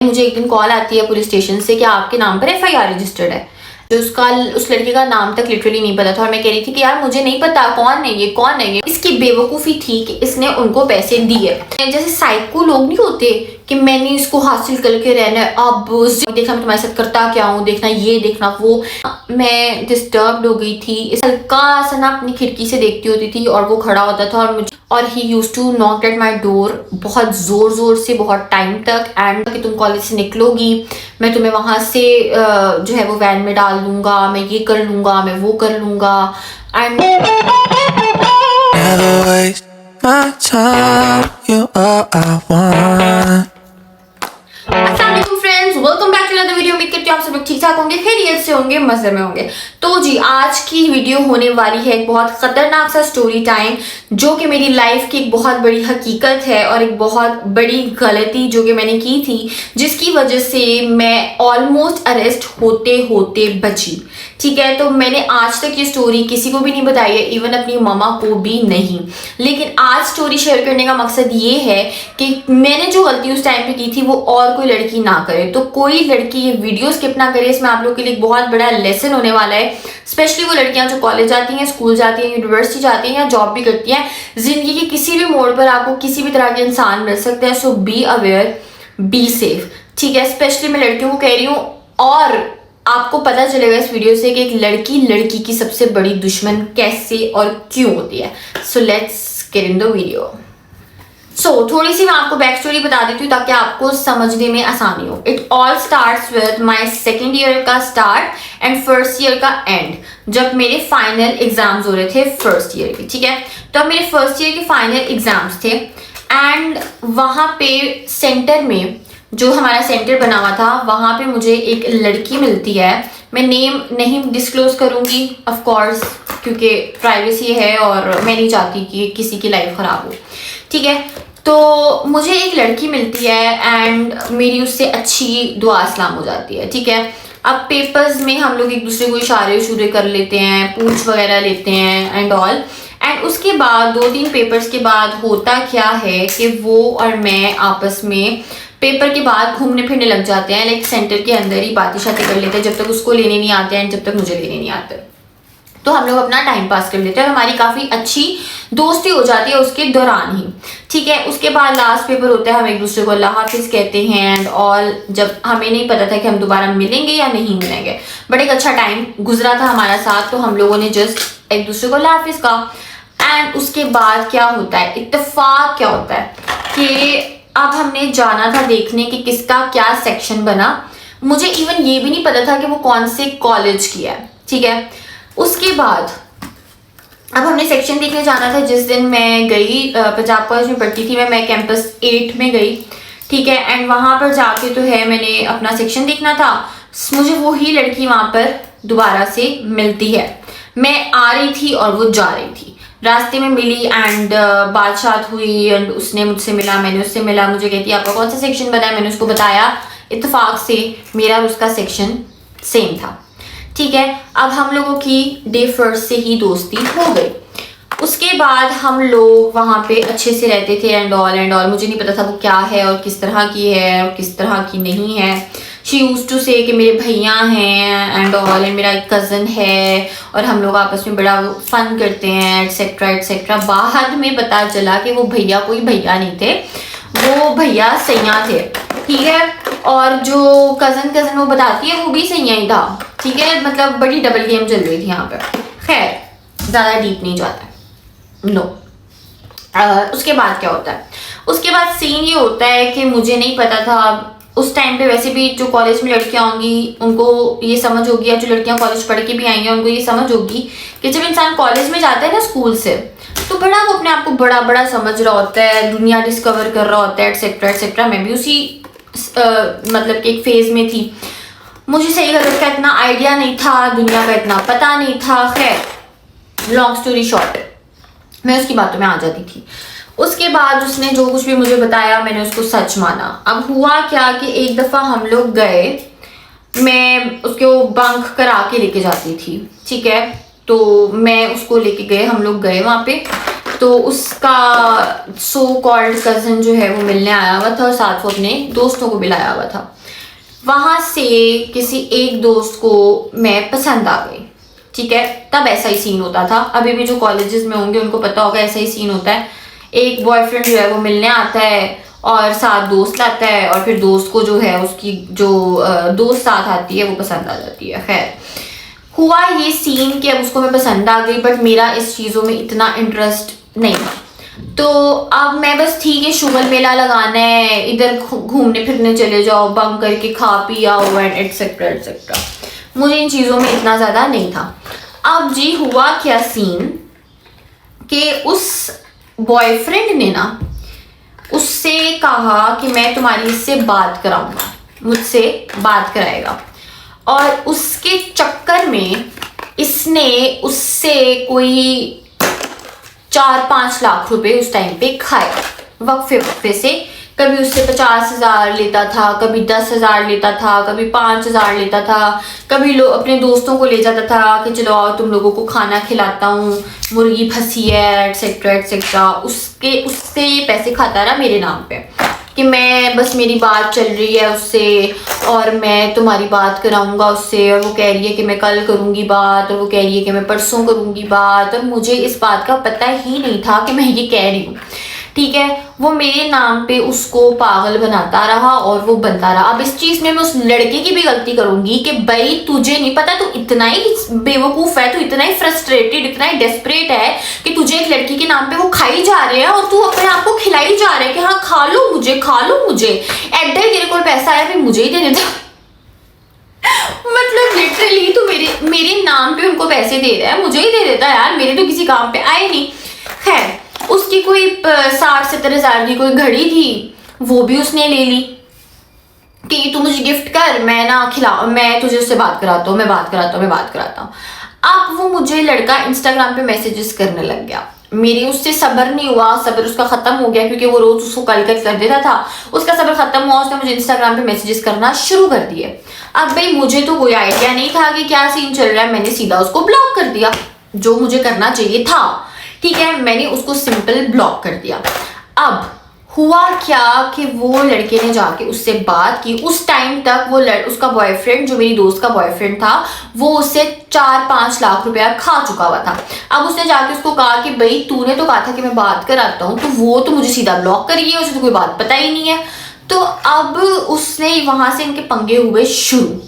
मुझे एक दिन कॉल आती है पुलिस स्टेशन से कि आपके नाम पर FIR रजिस्टर्ड है। तो उस लड़के का नाम तक लिटरली नहीं पता था और मैं कह रही थी कि यार मुझे नहीं पता कौन है ये। इसकी बेवकूफ़ी थी कि इसने उनको पैसे दिए। जैसे साइको लोग नहीं होते कि मैंने इसको हासिल करके रहना है, अब देखना मैं तुम्हारे साथ करता क्या हूँ, देखना ये देखना वो। मैं डिस्टर्ब्ड हो गई थी। हल्का सा ना अपनी खिड़की से देखती होती थी और वो खड़ा होता था और he use to knock at my door बहुत ज़ोर से, बहुत टाइम तक। एंड कि तुम कॉलेज से निकलोगी, मैं तुम्हें वहाँ से जो है वो वैन में डाल दूंगा, मैं ये कर लूँगा, मैं वो कर लूँगा। And friends, welcome back to another video. उम्मीद करती हूँ आप सब लोग ठीक ठाक होंगे, खैरियत से होंगे, मजे में होंगे। तो जी आज की वीडियो होने वाली है एक बहुत खतरनाक सा स्टोरी टाइम, जो कि मेरी लाइफ की एक बहुत बड़ी हकीकत है और एक बहुत बड़ी गलती जो कि मैंने की थी, जिसकी वजह से मैं ऑलमोस्ट अरेस्ट होते होते बची। ठीक है, तो मैंने आज तक ये स्टोरी किसी को भी नहीं बताई है, इवन अपनी मामा को भी नहीं। लेकिन आज स्टोरी शेयर करने का मकसद ये है कि मैंने जो गलती उस टाइम पे की थी वो और कोई लड़की ना करे। तो कोई लड़की ये वीडियो स्किप ना करे, इसमें आप लोग के लिए एक बहुत बड़ा लेसन होने वाला है। स्पेशली वो लड़कियां जो कॉलेज जाती हैं, स्कूल जाती हैं, यूनिवर्सिटी जाती हैं या जॉब भी करती हैं। जिंदगी के किसी भी मोड़ पर आपको किसी भी तरह के इंसान मिल सकते हैं, सो बी अवेयर, बी सेफ। ठीक है, स्पेशली मैं लड़कियों को कह रही हूँ। और आपको पता चलेगा इस वीडियो से कि एक लड़की की सबसे बड़ी दुश्मन कैसे और क्यों होती है। So let's get in the video. थोड़ी सी मैं आपको बैक स्टोरी बता देती हूँ ताकि आपको समझने में आसानी हो। It all starts with my second year का स्टार्ट एंड फर्स्ट ईयर का एंड, जब मेरे फाइनल एग्जाम्स हो रहे थे फर्स्ट ईयर के। ठीक है, तो मेरे फर्स्ट ईयर के फाइनल एग्जाम्स थे एंड वहाँ पे सेंटर में, जो हमारा सेंटर बना हुआ था, वहाँ पे मुझे एक लड़की मिलती है। मैं नेम नहीं डिस्क्लोज करूँगी ऑफ कोर्स, क्योंकि प्राइवेसी है और मैं नहीं चाहती कि किसी की लाइफ ख़राब हो। ठीक है, तो मुझे एक लड़की मिलती है एंड मेरी उससे अच्छी दुआ सलाम हो जाती है। ठीक है, अब पेपर्स में हम लोग एक दूसरे को इशारे कर लेते हैं, पूछ वगैरह लेते हैं एंड ऑल। एंड उसके बाद 2-3 पेपर्स के बाद होता क्या है कि वो और मैं आपस में पेपर के बाद घूमने फिरने लग जाते हैं। लाइक सेंटर के अंदर ही बातें शातें कर लेते हैं, जब तक उसको लेने नहीं आते हैं एंड जब तक मुझे लेने नहीं आते। तो हम लोग अपना टाइम पास कर लेते हैं और हमारी काफ़ी अच्छी दोस्ती हो जाती है उसके दौरान ही। ठीक है, उसके बाद लास्ट पेपर होता है, हम एक दूसरे को अल्लाह हाफिज़ कहते हैं एंड ऑल। जब हमें नहीं पता था कि हम दोबारा मिलेंगे या नहीं मिलेंगे, बट एक अच्छा टाइम गुजरा था हमारा साथ, तो हम लोगों ने जस्ट एक दूसरे को अल्लाह हाफिज़ कहा। एंड उसके बाद क्या होता है, इत्तेफाक क्या होता है कि अब हमने जाना था देखने कि किसका क्या सेक्शन बना। मुझे इवन ये भी नहीं पता था कि वो कौन से कॉलेज की है। ठीक है, उसके बाद अब हमने सेक्शन देखने जाना था। जिस दिन मैं गई, पंजाब कॉलेज में पढ़ती थी मैं कैंपस 8 में गई। ठीक है, एंड वहाँ पर जाके तो है मैंने अपना सेक्शन देखना था। मुझे वही लड़की वहाँ पर दोबारा से मिलती है। मैं आ रही थी और वो जा रही थी, रास्ते में मिली एंड बातचीत हुई एंड उसने मुझसे मिला, मैंने उससे मिला। मुझे कहती है आपका कौन सा सेक्शन बना है, मैंने उसको बताया। इत्तेफाक से मेरा और उसका सेक्शन सेम था। ठीक है, अब हम लोगों की डे फर्स्ट से ही दोस्ती हो गई। उसके बाद हम लोग वहाँ पे अच्छे से रहते थे एंड ऑल। मुझे नहीं पता था वो क्या है और किस तरह की है और किस तरह की नहीं है। शी यूज टू से कि मेरे भैया हैं एंड ऑल, एंड मेरा एक कज़न है और हम लोग आपस में बड़ा फन करते हैं एटसेट्रा एटसेट्रा। बाद में पता चला कि वो भैया कोई भैया नहीं थे, वो भैया सैया थे। ठीक है, और जो कज़न वो बताती है वो भी सैया ही था। ठीक है, मतलब बड़ी डबल गेम चल रही थी यहाँ पे। खैर ज़्यादा डीप नहीं जाता नो। उसके बाद क्या होता है, उसके बाद सीन ये होता है कि मुझे नहीं पता था उस टाइम पे। वैसे भी जो कॉलेज में लड़कियां होंगी उनको ये समझ होगी, या जो लड़कियां कॉलेज पढ़ के भी आई हैं उनको ये समझ होगी कि जब इंसान कॉलेज में जाता है ना स्कूल से, तो बड़ा वो अपने आप को बड़ा समझ रहा होता है, दुनिया डिस्कवर कर रहा होता है एटसेट्रा एटसेट्रा। मैं भी उसी मतलब कि एक फेज में थी। मुझे सही गलत का इतना आइडिया नहीं था, दुनिया का इतना पता नहीं था। खैर लॉन्ग स्टोरी शॉर्ट, मैं उसकी बातों में आ जाती थी। उसके बाद उसने जो कुछ भी मुझे बताया मैंने उसको सच माना। अब हुआ क्या कि एक दफ़ा हम लोग गए, मैं उसको बंक करा के लेके जाती थी। ठीक है, तो मैं उसको लेके गए, हम लोग गए वहाँ पे तो उसका सो कॉल्ड कज़न जो है वो मिलने आया हुआ था और साथ वो अपने दोस्तों को भी लाया हुआ था। वहाँ से किसी एक दोस्त को मैं पसंद आ गई, ठीक है। तब ऐसा ही सीन होता था, अभी भी जो कॉलेजेस में होंगे उनको पता होगा ऐसा ही सीन होता है। एक बॉयफ्रेंड जो है वो मिलने आता है और साथ दोस्त लाता है और फिर दोस्त को जो है उसकी जो दोस्त साथ आती है वो पसंद आ जाती है। खैर हुआ ये सीन कि अब उसको मैं पसंद आ गई, बट मेरा इस चीज़ों में इतना इंटरेस्ट नहीं था। तो अब मैं बस ठीक है शुगर मेला लगाना है, इधर घूमने फिरने चले जाओ, बंक करके खा पी आओ एंड एटसेट्रा एटसेट्रा। मुझे इन चीज़ों में इतना ज़्यादा नहीं था। अब जी हुआ क्या सीन कि उस बॉयफ्रेंड ने ना उससे कहा कि मैं तुम्हारी इससे बात कराऊंगा, मुझसे बात कराएगा, और उसके चक्कर में इसने उससे कोई 4-5 लाख रुपए उस टाइम पे खाए वक्फे वक्फे से। कभी उससे 50,000 लेता था, कभी 10,000 लेता था, कभी 5,000 लेता था, कभी लोग अपने दोस्तों को ले जाता था कि चलो आओ तुम लोगों को खाना खिलाता हूँ, मुर्गी फंसी है एटसेट्रा एटसेट्रा। उससे ये पैसे खाता रहा मेरे नाम पे कि मैं बस मेरी बात चल रही है उससे और मैं तुम्हारी बात कराऊंगा उससे, और वो कह रही है कि मैं कल करूंगी बात, और वो कह रही है कि मैं परसों करूंगी बात, और मुझे इस बात का पता ही नहीं था कि मैं ये कह रही हूँ, ठीक है। वो मेरे नाम पे उसको पागल बनाता रहा और वो बनता रहा। अब इस चीज में मैं उस लड़के की भी गलती करूंगी कि भाई तुझे नहीं पता, तू इतना ही बेवकूफ है, तू इतना ही फ्रस्ट्रेटेड, इतना ही डेस्परेट है कि तुझे एक लड़की के नाम पे वो खाई जा रहे हैं और तू अपने आप को खिलाई जा रहा है कि हाँ खा लो मुझे, खा लो मुझे, एड्डा तेरे को पैसा आया फिर मुझे ही दे देता। मतलब लिटरली तू मेरे नाम पे उनको पैसे दे रहा है, मुझे ही दे देता यार, मेरे तो किसी काम पे आए नहीं। खैर उसकी कोई 60-70 हज़ार की कोई घड़ी थी, वो भी उसने ले ली कि तू मुझे गिफ्ट कर, मैं ना मैं तुझे उससे बात कराता हूँ, मैं बात कराता हूँ। अब वो मुझे लड़का इंस्टाग्राम पे मैसेजेस करने लग गया। मेरे उससे सब्र नहीं हुआ, सब्र उसका खत्म हो गया क्योंकि वो रोज उसको कल कर देता था। उसका सब्र खत्म हुआ, उसने मुझे इंस्टाग्राम पे मैसेजेस करना शुरू कर दिए। अब भाई मुझे तो कोई आइडिया नहीं था कि क्या सीन चल रहा है, मैंने सीधा उसको ब्लॉक कर दिया, जो मुझे करना चाहिए था, ठीक है। मैंने उसको सिंपल ब्लॉक कर दिया। अब हुआ क्या कि वो लड़के ने जाके उससे बात की। उस टाइम तक वो उसका बॉयफ्रेंड, जो मेरी दोस्त का बॉयफ्रेंड था, वो उससे 4-5 लाख रुपया खा चुका हुआ था। अब उसने जाके उसको कहा कि भाई तूने तो कहा था कि मैं बात कराता हूँ, तो वो तो मुझे सीधा ब्लॉक करिए, उसे तो कोई बात पता ही नहीं है। तो अब उसने वहां से इनके पंगे हुए शुरू।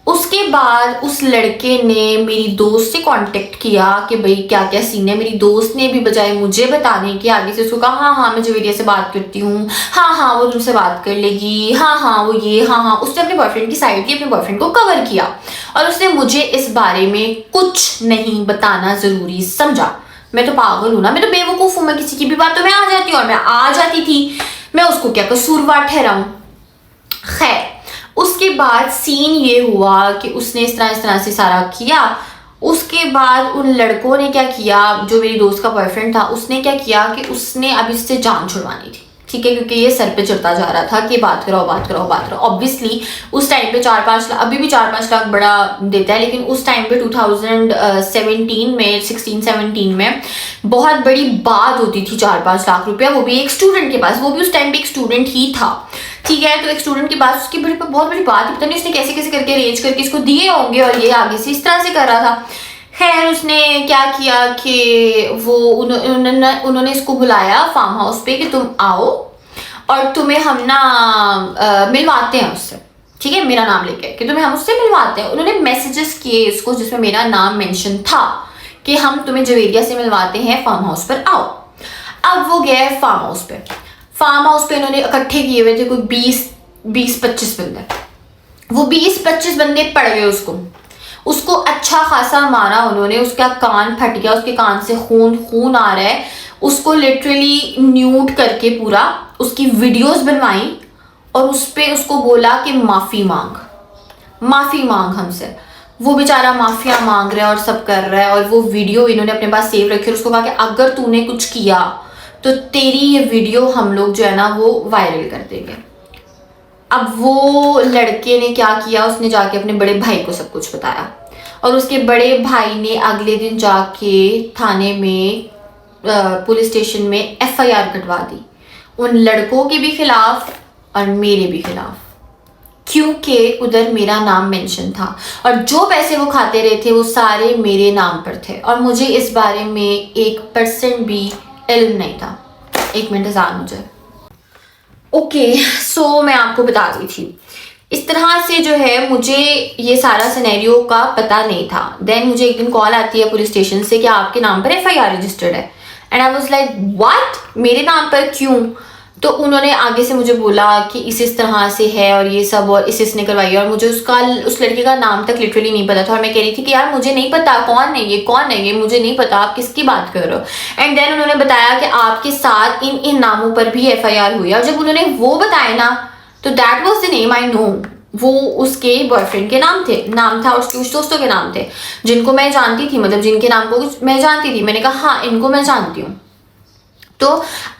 उसके बाद उस लड़के ने मेरी दोस्त से कांटेक्ट किया कि भाई क्या क्या सीन है। मेरी दोस्त ने भी बजाय मुझे बताने के आगे से उसको कहा हाँ हाँ मैं जवेरिया से बात करती हूँ, हाँ हाँ वो तुमसे बात कर लेगी, हाँ हाँ वो ये, हाँ हाँ। उसने अपने बॉयफ्रेंड की साइड की, अपने बॉयफ्रेंड को कवर किया और उसने मुझे इस बारे में कुछ नहीं बताना जरूरी समझा। मैं तो पागल हूँ ना, मैं तो बेवकूफ हूँ, मैं किसी की भी बातों में आ जाती हूँ और मैं आ जाती थी, मैं उसको क्या कसूरवार ठहराऊं। खैर उसके बाद सीन ये हुआ कि उसने इस तरह से सारा किया। उसके बाद उन लड़कों ने क्या किया, जो मेरी दोस्त का बॉयफ्रेंड था उसने क्या किया कि उसने अब इससे जान छुड़वानी थी, ठीक है, क्योंकि ये सर पे चढ़ता जा रहा था कि बात कराओ। ऑब्वियसली उस टाइम पे 4-5 लाख, अभी भी 4-5 लाख बड़ा देता है, लेकिन उस टाइम पे 2017 में 16-17 में बहुत बड़ी बात होती थी 4-5 लाख रुपया, वो भी एक स्टूडेंट के पास, वो भी उस टाइम पे एक स्टूडेंट ही था, ठीक है। तो एक स्टूडेंट के पास उसकी बहुत बड़ी बात है, पता नहीं उसने कैसे कैसे करके अरेंज करके इसको दिए होंगे और ये आगे से इस तरह से कर रहा था। खैर उसने क्या किया कि वो उन्होंने इसको बुलाया फार्म हाउस पे कि तुम आओ और तुम्हें हम ना मिलवाते हैं उससे, ठीक है, मेरा नाम लेके कि तुम्हें हम उससे मिलवाते हैं। उन्होंने मैसेजेस किए इसको जिसमें मेरा नाम मेंशन था कि हम तुम्हें जवेरिया से मिलवाते हैं, फार्म हाउस पर आओ। अब वो गया फार्म हाउस पे इन्होंने इकट्ठे किए हुए थे कोई 20-25 बंदे। वो 20-25 बंदे पड़ गए उसको अच्छा खासा मारा उन्होंने, उसका कान फट गया, उसके कान से खून आ रहा है। उसको लिटरली न्यूड करके पूरा उसकी वीडियोस बनवाई और उस पे उसको बोला कि माफी मांग हमसे। वो बेचारा माफिया मांग रहा है और सब कर रहा है, और वो वीडियो इन्होंने अपने पास सेव रखी और उसको कहा कि अगर तूने कुछ किया तो तेरी ये वीडियो हम लोग जो है ना वो वायरल कर देंगे। अब वो लड़के ने क्या किया, उसने जाके अपने बड़े भाई को सब कुछ बताया और उसके बड़े भाई ने अगले दिन जाके थाने में पुलिस स्टेशन में FIR कटवा दी, उन लड़कों के भी खिलाफ और मेरे भी खिलाफ, क्योंकि उधर मेरा नाम मेंशन था और जो पैसे वो खाते रहे थे वो सारे मेरे नाम पर थे और मुझे इस बारे में 1% भी इल्म नहीं था। एक मिनट इंतजार मुझे। ओके, सो मैं आपको बता रही थी, इस तरह से जो है मुझे ये सारा सिनेरियो का पता नहीं था। देन मुझे एक दिन कॉल आती है पुलिस स्टेशन से कि आपके नाम पर FIR रजिस्टर्ड है, and I was like what, मेरे नाम पर क्यों? तो उन्होंने आगे से मुझे बोला कि इस तरह से है और ये सब, और इसने करवाई, और मुझे उस लड़के का नाम तक लिटरली नहीं पता था और मैं कह रही थी कि यार मुझे नहीं पता कौन है ये, मुझे नहीं पता, आप किसकी बात कर रहे हो। एंड देन उन्होंने बताया कि आपके साथ इन नामों पर भी FIR हुई है, और जब उन्होंने वो बताया ना तो that was the name I know. वो उसके बॉयफ्रेंड के नाम था, उसके कुछ दोस्तों के नाम थे जिनको मैं जानती थी, मतलब जिनके नाम को मैं जानती थी। मैंने कहा हाँ इनको मैं जानती हूँ। तो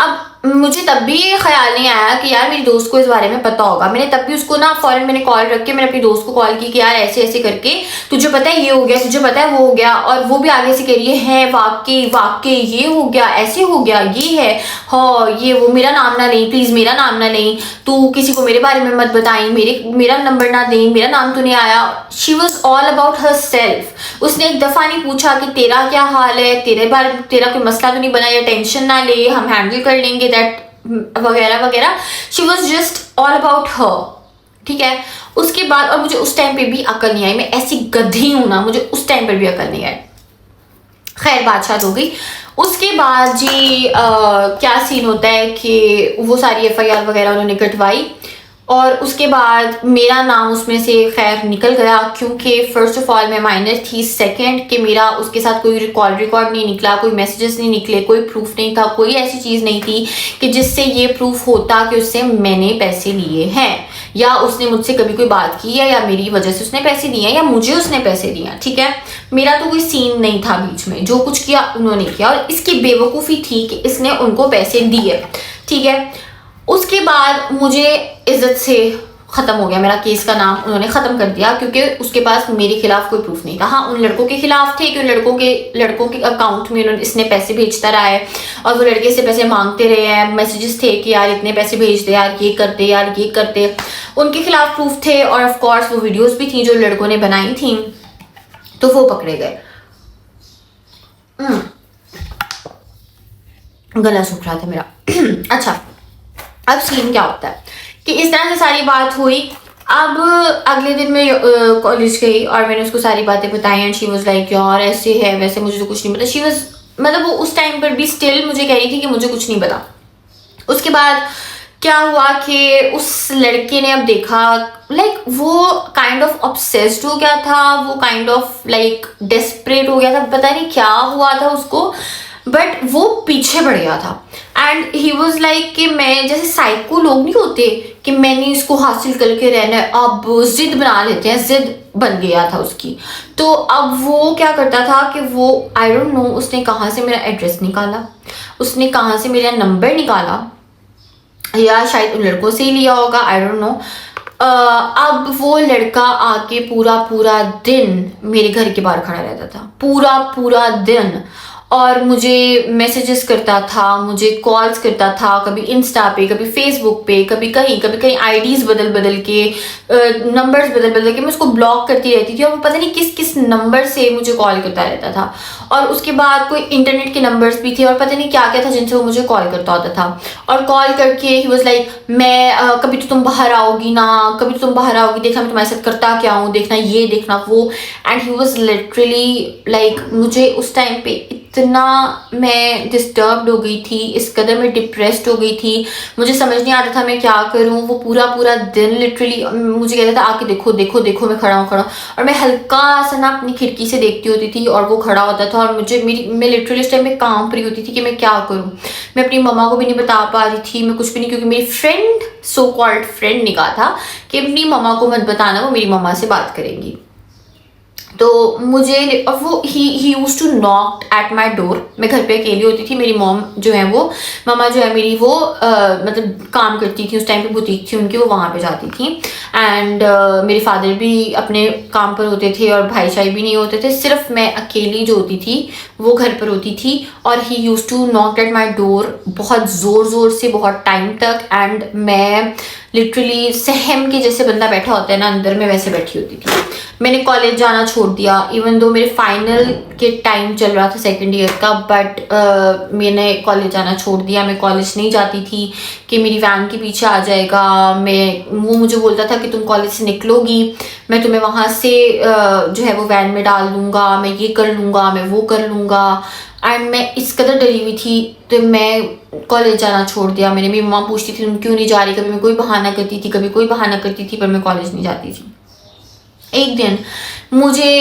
अब मुझे तब भी ये ख्याल नहीं आया कि यार मेरी दोस्त को इस बारे में पता होगा। मैंने तब भी उसको ना फौरन मैंने कॉल रख के मैंने अपनी दोस्त को कॉल की कि यार ऐसे ऐसे करके तुझे पता है ये हो गया, तुझे पता है वो हो गया, और वो भी आगे से कह रही है वाकई ये हो गया, ऐसे हो गया, ये है, हाँ ये वो, मेरा नाम ना नहीं प्लीज, मेरा नाम ना नहीं, तू किसी को मेरे बारे में मत बताई, मेरा नंबर ना दे, मेरा नाम तो नहीं आया। She was all about her self. उसने एक दफा नहीं पूछा कि तेरा क्या हाल है, तेरा कोई मसला तो नहीं बना, या टेंशन ना ले, हम हैंडल कर लेंगे, दैट वगैरह वगैरह। She was just all about her, ठीक है। उसके बाद, और मुझे उस टाइम पे भी अकल नहीं आई, मैं ऐसी गधी हूं ना, मुझे उस टाइम पर भी अकल नहीं आई। खैर बात हो गई। उसके बाद जी क्या सीन होता है कि वो सारी FIR वगैरह उन्होंने कटवाई, और उसके बाद मेरा नाम उसमें से खैर निकल गया, क्योंकि फर्स्ट ऑफ ऑल मैं माइनर थी, सेकंड कि मेरा उसके साथ कोई रिकॉर्ड नहीं निकला, कोई मैसेजेस नहीं निकले, कोई प्रूफ नहीं था, कोई ऐसी चीज़ नहीं थी कि जिससे ये प्रूफ होता कि उससे मैंने पैसे लिए हैं, या उसने मुझसे कभी कोई बात की है, या मेरी वजह से उसने पैसे दिए हैं, या मुझे उसने पैसे दिए हैं, ठीक है। मेरा तो कोई सीन नहीं था बीच में, जो कुछ किया उन्होंने किया, और इसकी बेवकूफ़ी थी कि इसने उनको पैसे दिए, ठीक है। उसके बाद मुझे इज्जत से ख़त्म हो गया, मेरा केस का नाम उन्होंने ख़त्म कर दिया, क्योंकि उसके पास मेरे खिलाफ कोई प्रूफ नहीं था। हाँ उन लड़कों के खिलाफ थे कि लड़कों के अकाउंट में इसने पैसे भेजता रहा है, और वो लड़के से पैसे मांगते रहे हैं, मैसेजेस थे कि यार इतने पैसे भेज दे, यार ये करते, उनके खिलाफ प्रूफ थे, और ऑफ कोर्स वो वीडियोस भी थी जो लड़कों ने बनाई थी, तो वो पकड़े गए। गला सूख रहा था मेरा। अच्छा, अब सीन क्या होता है कि इस तरह से सारी बात हुई। अब अगले दिन मैं कॉलेज गई और मैंने उसको सारी बातें बताई, एंड शी वाज लाइक यार ऐसे है वैसे, मुझे तो कुछ नहीं पता। शी वाज, मतलब वो उस टाइम पर भी स्टिल मुझे कह रही थी कि मुझे कुछ नहीं पता। उसके बाद क्या हुआ कि उस लड़के ने अब देखा, लाइक वो काइंड ऑफ ऑब्सेस्ड हो गया था, वो काइंड ऑफ लाइक डेस्परेट हो गया था, पता नहीं क्या हुआ था उसको, बट वो पीछे पड़ गया था। एंड ही वॉज लाइक कि मैं, जैसे साइको लोग नहीं होते कि मैंने इसको हासिल करके रहना है, अब जिद बना लेते हैं, जिद बन गया था उसकी। तो अब वो क्या करता था कि वो आई डोंट नो उसने कहाँ से मेरा एड्रेस निकाला, उसने कहाँ से मेरा नंबर निकाला, या शायद उन लड़कों से ही लिया होगा, आई डोंट नो। अब वो लड़का आके पूरा दिन मेरे घर के बाहर खड़ा रहता था, पूरा दिन, और मुझे मैसेजेस करता था, मुझे कॉल्स करता था, कभी इंस्टा पे, कभी फेसबुक पे, कभी कहीं आईडीज बदल के, नंबर्स बदल के मैं उसको ब्लॉक करती रहती थी, और वो पता नहीं किस नंबर से मुझे कॉल करता रहता था। और उसके बाद कोई इंटरनेट के नंबर्स भी थे, और पता नहीं क्या था जिनसे वो मुझे कॉल करता होता था। और कॉल करके ही वाज लाइक मैं कभी तो तुम बाहर आओगी ना, कभी तो तुम बाहर आओगी, देखना मैं तुम्हारे साथ करता क्या हूँ, देखना ये देखना वो। And he was literally like, मुझे उस टाइम पे इतना मैं डिस्टर्ब्ड हो गई थी, इस कदर मैं डिप्रेस्ड हो गई थी, मुझे समझ नहीं आता था मैं क्या करूं। वो पूरा दिन लिटरली मुझे कहता था आके देखो मैं खड़ा हूँ, और मैं हल्का सा ना अपनी खिड़की से देखती होती थी, और वो खड़ा होता था, और मैं लिटरली इस टाइम में काम पड़ी होती थी कि मैं क्या करूं। मैं अपनी मम्मा को भी नहीं बता पा रही थी, मैं कुछ भी नहीं, क्योंकि मेरी फ्रेंड, सो कॉल्ड फ्रेंड ने कहा था कि अपनी मम्मा को मत बताना, वो मेरी मम्मा से बात करेंगी। तो मुझे, और वो he use to knock at my door. मैं घर पे अकेली होती थी, मेरी मॉम जो है वो, मामा जो है मेरी, वो मतलब काम करती थी उस टाइम पे, बुटीक थी उनकी, वो वहाँ पे जाती थी। एंड मेरे फादर भी अपने काम पर होते थे और भाई शाई भी नहीं होते थे, सिर्फ मैं अकेली जो होती थी वो घर पर होती थी। और he use to knock at my door बहुत ज़ोर ज़ोर से, बहुत टाइम तक। एंड मैं लिटरली सहम के जैसे बंदा बैठा होता है ना अंदर, में वैसे बैठी होती थी। मैंने कॉलेज जाना छोड़ दिया, इवन दो मेरे फाइनल के टाइम चल रहा था सेकेंड ईयर का, बट मैंने कॉलेज जाना छोड़ दिया। मैं कॉलेज नहीं जाती थी कि मेरी वैन के पीछे आ जाएगा, वो मुझे बोलता था कि तुम कॉलेज से निकलोगी, मैं तुम्हें वहाँ से जो है वो वैन में डाल दूँगा, मैं ये कर लूँगा, मैं वो कर लूँगा। एंड मैं इस कदर डरी हुई थी, तो मैं कॉलेज जाना छोड़ दिया। मेरी मम्मा पूछती थी तुम क्यों नहीं जा रही, कभी मैं कोई बहाना करती थी, कभी कोई बहाना करती थी, पर मैं कॉलेज नहीं जाती थी। एक दिन मुझे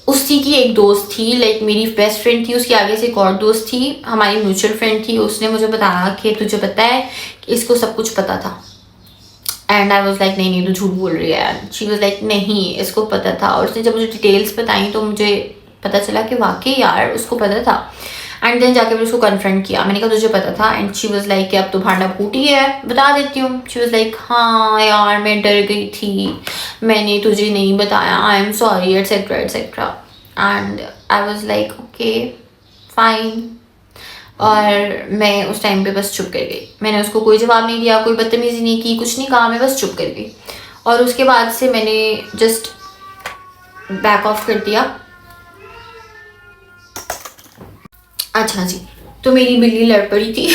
उसी की एक दोस्त थी, लाइक मेरी बेस्ट फ्रेंड थी, उसके आगे से एक और दोस्त थी, हमारी म्यूचुअल फ्रेंड थी, उसने मुझे बताया कि तुझे पता है कि इसको सब कुछ पता था। एंड आई वॉज लाइक नहीं नहीं, तो झूठ बोल रही है। शी वॉज लाइक नहीं, इसको पता था। और उसने जब मुझे डिटेल्स बताई तो मुझे पता चला कि वाकई यार उसको पता था। एंड देन जाके मैंने उसको कन्फ्रंट किया, मैंने कहा तुझे पता था? एंड शी वॉज लाइक अब तो भांडा फूटी है, बता देती हूँ। शी वॉज लाइक हाँ यार मैं डर गई थी, मैंने तुझे नहीं बताया, I am sorry etcetera etcetera. And I was like okay fine. और मैं उस टाइम पे बस चुप कर गई, मैंने उसको कोई जवाब नहीं दिया, कोई बदतमीजी नहीं की, कुछ नहीं कहा, मैं बस चुप कर गई। और उसके बाद से मैंने जस्ट बैक ऑफ कर दिया। अच्छा जी, तो मेरी बिल्ली लड़ पड़ी थी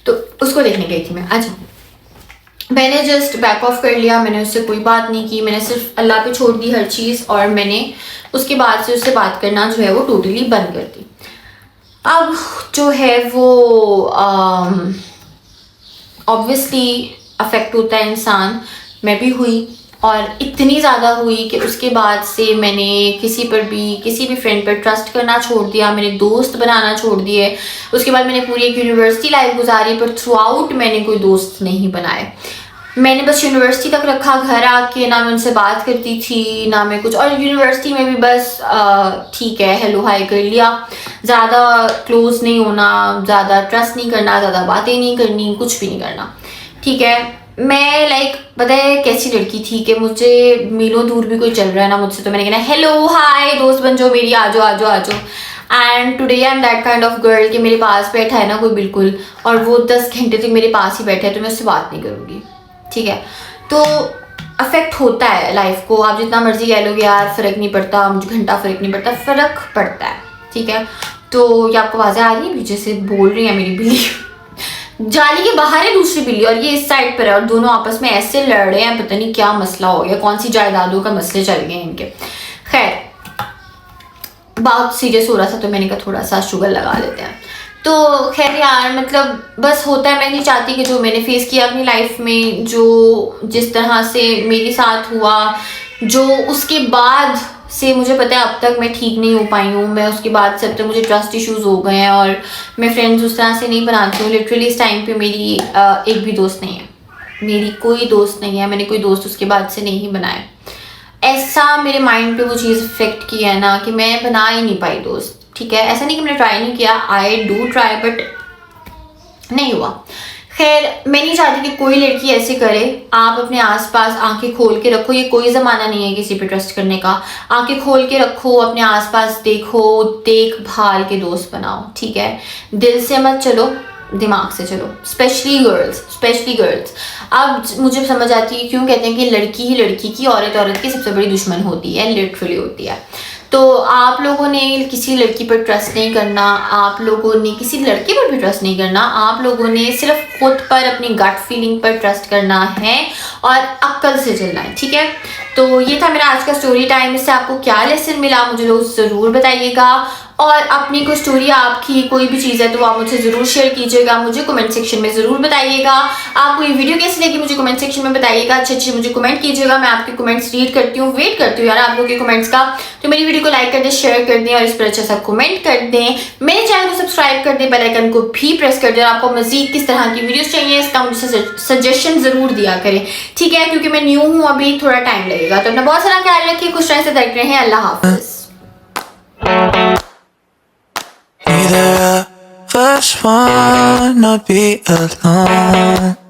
तो उसको देखने गई थी मैं। अच्छा, मैंने जस्ट बैक ऑफ कर लिया, मैंने उससे कोई बात नहीं की, मैंने सिर्फ अल्लाह पे छोड़ दी हर चीज़। और मैंने उसके बाद से उससे बात करना जो है वो टोटली बंद कर दी। अब जो है वो ऑब्वियसली अफेक्ट होता है इंसान, मैं भी हुई, और इतनी ज़्यादा हुई कि उसके बाद से मैंने किसी भी फ्रेंड पर ट्रस्ट करना छोड़ दिया, मैंने दोस्त बनाना छोड़ दिए। उसके बाद मैंने पूरी एक यूनिवर्सिटी लाइफ गुजारी, पर थ्रू आउट मैंने कोई दोस्त नहीं बनाए। मैंने बस यूनिवर्सिटी तक रखा, घर आके ना मैं उनसे बात करती थी ना मैं कुछ, और यूनिवर्सिटी में भी बस ठीक है हेलो हाय कर लिया, ज़्यादा क्लोज नहीं होना, ज़्यादा ट्रस्ट नहीं करना, ज़्यादा बातें नहीं करनी, कुछ भी नहीं करना। ठीक है, मैं लाइक पता है कैसी लड़की थी कि मुझे मीलों दूर भी कोई चल रहा है ना मुझसे, तो मैंने कहना हेलो हाय दोस्त बन जाओ मेरी, आ जाओ आ जाओ आ जाओ। And today I am that kind of girl कि मेरे पास बैठा है ना कोई बिल्कुल, और वो 10 घंटे तक मेरे पास ही बैठा है, तो मैं उससे बात नहीं करूँगी। ठीक है, तो अफेक्ट होता है लाइफ को, आप जितना मर्जी कह लोगे यार फ़र्क नहीं पड़ता, मुझे घंटा फ़र्क नहीं पड़ता, फ़र्क पड़ता है। ठीक है, तो ये आपको आवाज़ें आ रही है पीछे से, बोल रही है मेरी बिल्ली जाली के बाहर है दूसरी बिल्ली और ये इस साइड पर है, और दोनों आपस में ऐसे लड़ रहे हैं, पता नहीं क्या मसला हो गया, कौन सी जायदादों का मसले चल गए इनके। खैर बहुत सीरियस हो रहा था तो मैंने कहा थोड़ा सा शुगर लगा लेते हैं। तो खैर यार मतलब बस होता है, मैं नहीं चाहती कि जो मैंने फेस किया अपनी लाइफ में, जो जिस तरह से मेरे साथ हुआ, जो उसके बाद से मुझे पता है अब तक मैं ठीक नहीं हो पाई हूँ, मैं उसके बाद से अब तक मुझे ट्रस्ट इश्यूज हो गए हैं और मैं फ्रेंड्स उस तरह से नहीं बनाती हूँ। लिटरली इस टाइम पे मेरी एक भी दोस्त नहीं है, मेरी कोई दोस्त नहीं है, मैंने कोई दोस्त उसके बाद से नहीं बनाया। ऐसा मेरे माइंड पे वो चीज़ इफेक्ट की है ना कि मैं बना ही नहीं पाई दोस्त। ठीक है, ऐसा नहीं कि मैंने ट्राई नहीं किया, आई डू ट्राई बट नहीं हुआ। खैर मैं नहीं चाहती कि कोई लड़की ऐसे करे। आप अपने आसपास आंखें खोल के रखो, ये कोई ज़माना नहीं है किसी पे ट्रस्ट करने का। आंखें खोल के रखो, अपने आसपास देखो, देखभाल के दोस्त बनाओ। ठीक है, दिल से मत चलो, दिमाग से चलो, स्पेशली गर्ल्स। अब मुझे समझ आती है क्यों कहते हैं कि लड़की ही लड़की की, औरत की सबसे बड़ी दुश्मन होती है, लिटरली होती है। तो आप लोगों ने किसी लड़की पर ट्रस्ट नहीं करना, आप लोगों ने किसी लड़के पर भी ट्रस्ट नहीं करना, आप लोगों ने सिर्फ खुद पर अपनी गट फीलिंग पर ट्रस्ट करना है और अक्ल से चलना है। ठीक है, तो ये था मेरा आज का स्टोरी टाइम। इससे आपको क्या लेसन मिला मुझे लोग ज़रूर बताइएगा, और अपनी कोई स्टोरी, आपकी कोई भी चीज़ है तो आप मुझसे ज़रूर शेयर कीजिएगा, मुझे कमेंट सेक्शन में ज़रूर बताइएगा। आपको ये वीडियो कैसी लगी मुझे कमेंट सेक्शन में बताइएगा, अच्छे मुझे कमेंट कीजिएगा, मैं आपके कमेंट्स रीड करती हूँ, वेट करती हूँ यार आप लोगों के कमेंट्स का। तो मेरी वीडियो को लाइक कर दें, शेयर कर दें और इस पर अच्छा सा कमेंट कर दें, मेरे चैनल को सब्सक्राइब कर दें, बेल आइकन को भी प्रेस कर दें। और आपको मजीद किस तरह की वीडियोस चाहिए इसका मुझे सजेशन ज़रूर दिया करें, ठीक है, क्योंकि मैं न्यू हूँ, अभी थोड़ा टाइम लगेगा। तो अपना बहुत सारा ख्याल रखिए, खुश रहें, सतर्क रहें, अल्लाह हाफिज़। Neither of us wanna be alone.